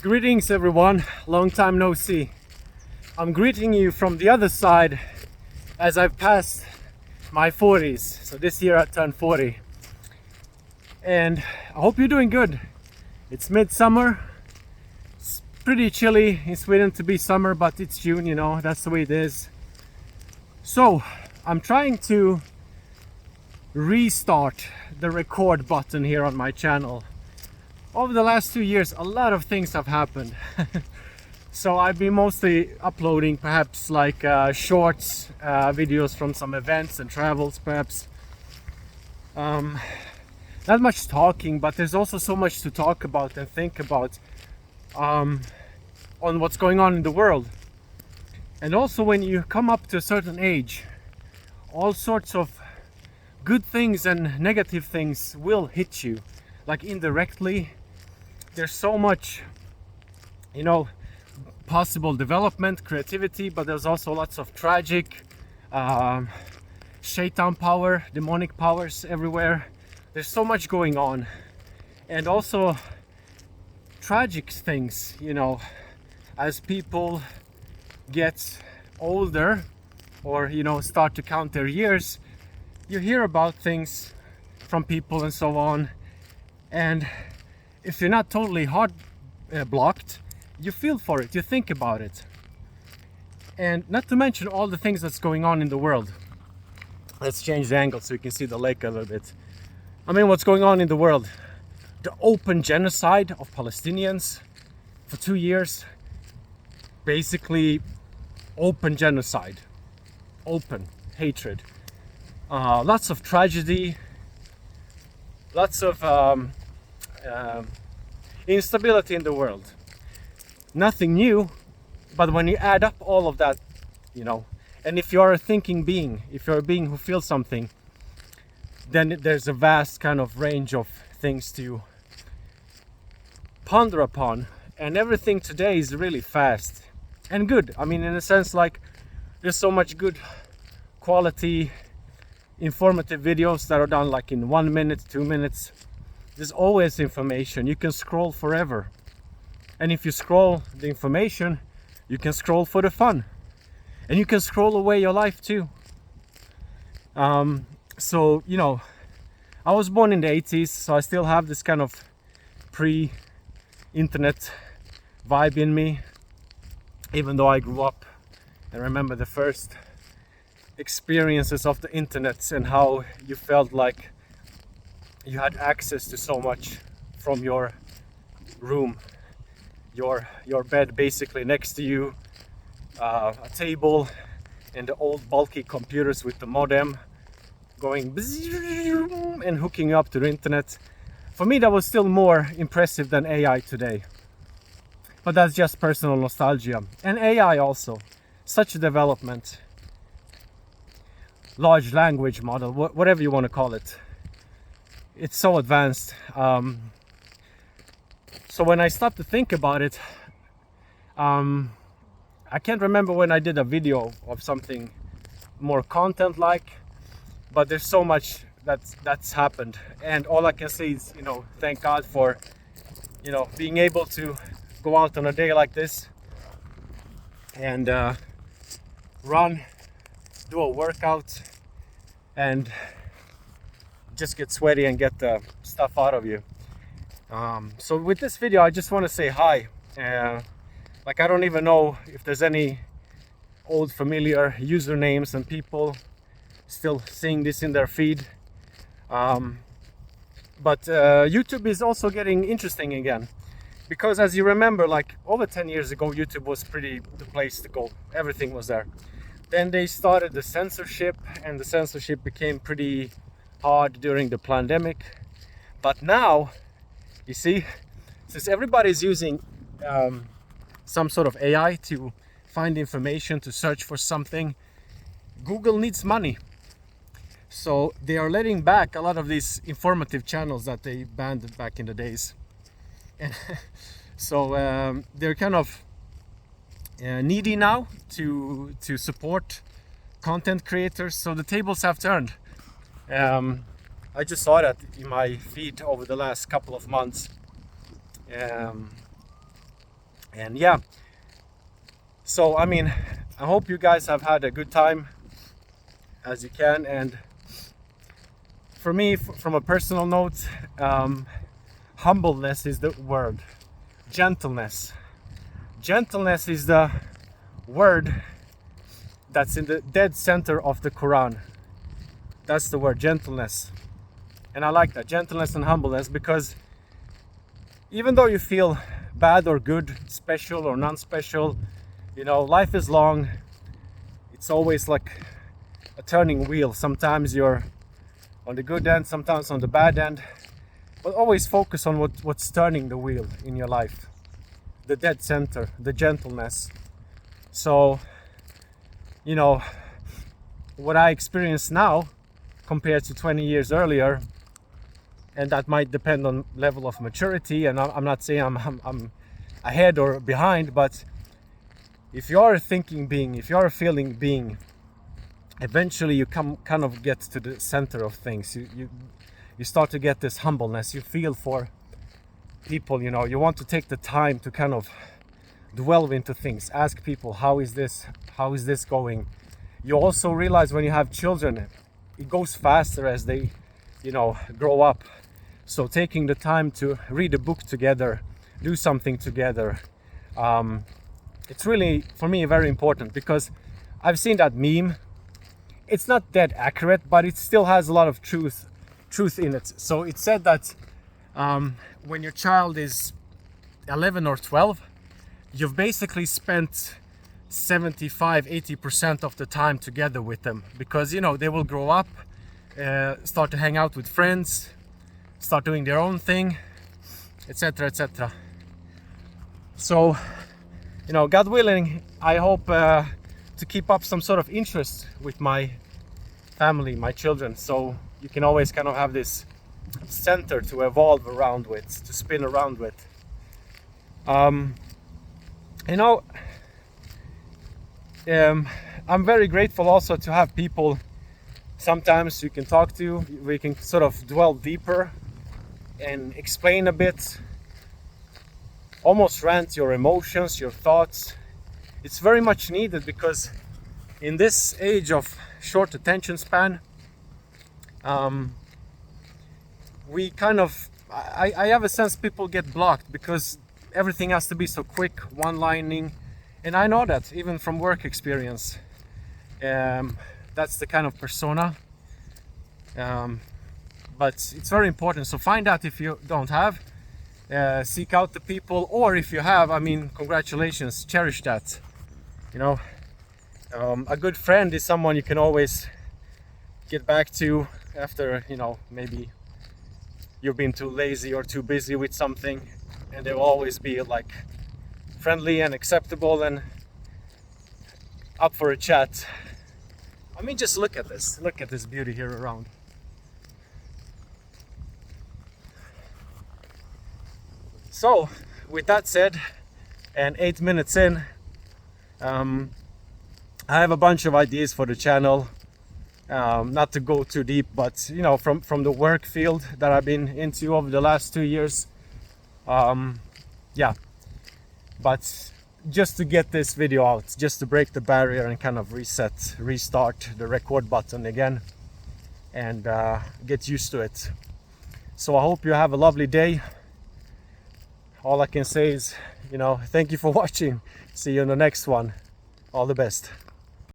Greetings everyone, long time no see. I'm greeting you from the other side as I've passed my 40s. So this year I turned 40. And I hope you're doing good. It's midsummer. It's pretty chilly in Sweden to be summer, but it's June, you know, that's the way it is. So I'm trying to restart the record button here on my channel. Over the last 2 years, a lot of things have happened. So I've been mostly uploading perhaps like shorts, videos from some events and travels perhaps. Not much talking, but there's also so much to talk about and think about on what's going on in the world. And also when you come up to a certain age, all sorts of good things and negative things will hit you, like indirectly. There's so much, you know, possible development, creativity, but there's also lots of tragic shaitan power, demonic powers everywhere. There's so much going on, and also tragic things, you know, as people get older or, you know, start to count their years, you hear about things from people and so on. And if you're not totally heart blocked, you feel for it, you think about it. And not to mention all the things that's going on in the world. Let's change the angle so you can see the lake a little bit. I mean, what's going on in the world? The open genocide of Palestinians for 2 years. Basically, open genocide. Open hatred. Lots of tragedy. Lots of instability in the world. Nothing new, but when you add up all of that, you know, and if you're a thinking being, if you're a being who feels something, then there's a vast kind of range of things to ponder upon. And everything today is really fast and good. I mean, in a sense, like, there's so much good quality informative videos that are done like in 1 minute, 2 minutes. There's always information. You can scroll forever. And if you scroll the information, you can scroll for the fun. And you can scroll away your life too. So, you know, I was born in the 80s, so I still have this kind of pre-internet vibe in me. Even though I grew up and remember the first experiences of the internet and how you felt like you had access to so much from your room, your bed basically next to you, a table, and the old bulky computers with the modem going and hooking you up to the internet. For me, that was still more impressive than AI today. But that's just personal nostalgia. And AI also, such a development. Large language model, whatever you want to call it. It's so advanced. So when I stopped to think about it, I can't remember when I did a video of something more content-like, but there's so much that's happened, and all I can say is, you know, thank God for, you know, being able to go out on a day like this and run, do a workout, and just get sweaty and get the stuff out of you. So with this video, I just want to say hi. Like, I don't even know if there's any old familiar usernames and people still seeing this in their feed. But YouTube is also getting interesting again. Because as you remember, like over 10 years ago, YouTube was pretty the place to go. Everything was there. Then they started the censorship, and the censorship became pretty hard during the pandemic. But now, you see, since everybody's using some sort of AI to find information, to search for something, Google needs money. So they are letting back a lot of these informative channels that they banned back in the days. And so they're kind of needy now to support content creators. So the tables have turned. I just saw that in my feed over the last couple of months. And yeah, so I mean, I hope you guys have had a good time as you can. And for me, from a personal note, humbleness is the word. Gentleness is the word that's in the dead center of the Quran. That's the word, gentleness. And I like that, gentleness and humbleness, because even though you feel bad or good, special or non-special, you know, life is long. It's always like a turning wheel. Sometimes you're on the good end, sometimes on the bad end, but always focus on what's turning the wheel in your life. The dead center, the gentleness. So, you know, what I experience now compared to 20 years earlier, and that might depend on level of maturity, and I'm not saying I'm ahead or behind, but if you're a thinking being, if you're a feeling being, eventually you kind of get to the center of things. You start to get this humbleness. You feel for people, you know, you want to take the time to kind of delve into things, ask people, how is this going. You also realize when you have children, it goes faster as they, you know, grow up. So taking the time to read a book together, do something together, it's really, for me, very important, because I've seen that meme. It's not that accurate, but it still has a lot of truth in it. So it said that when your child is 11 or 12, you've basically spent 75-80% of the time together with them, because, you know, they will grow up, start to hang out with friends, start doing their own thing, etc., etc. So, you know, God willing, I hope to keep up some sort of interest with my family, my children, so you can always kind of have this center to evolve around with, to spin around with. You know, I'm very grateful also to have people sometimes you can talk to. We can sort of dwell deeper and explain a bit, almost rant your emotions, your thoughts. It's very much needed, because in this age of short attention span, we kind of, I have a sense people get blocked because everything has to be so quick, one-lining, and I know that even from work experience. That's the kind of persona. But it's very important. So find out if you don't have. Seek out the people, or if you have, I mean, congratulations, cherish that. You know, a good friend is someone you can always get back to after, you know, maybe you've been too lazy or too busy with something, and they'll always be like friendly and acceptable and up for a chat. I mean, just look at this beauty here around. So, with that said, and 8 minutes in, I have a bunch of ideas for the channel. Not to go too deep, but, you know, from the work field that I've been into over the last 2 years. Yeah, but just to get this video out, just to break the barrier and kind of restart the record button again, and get used to it. So I hope you have a lovely day. All I can say is, you know, thank you for watching. See you in the next one. All the best.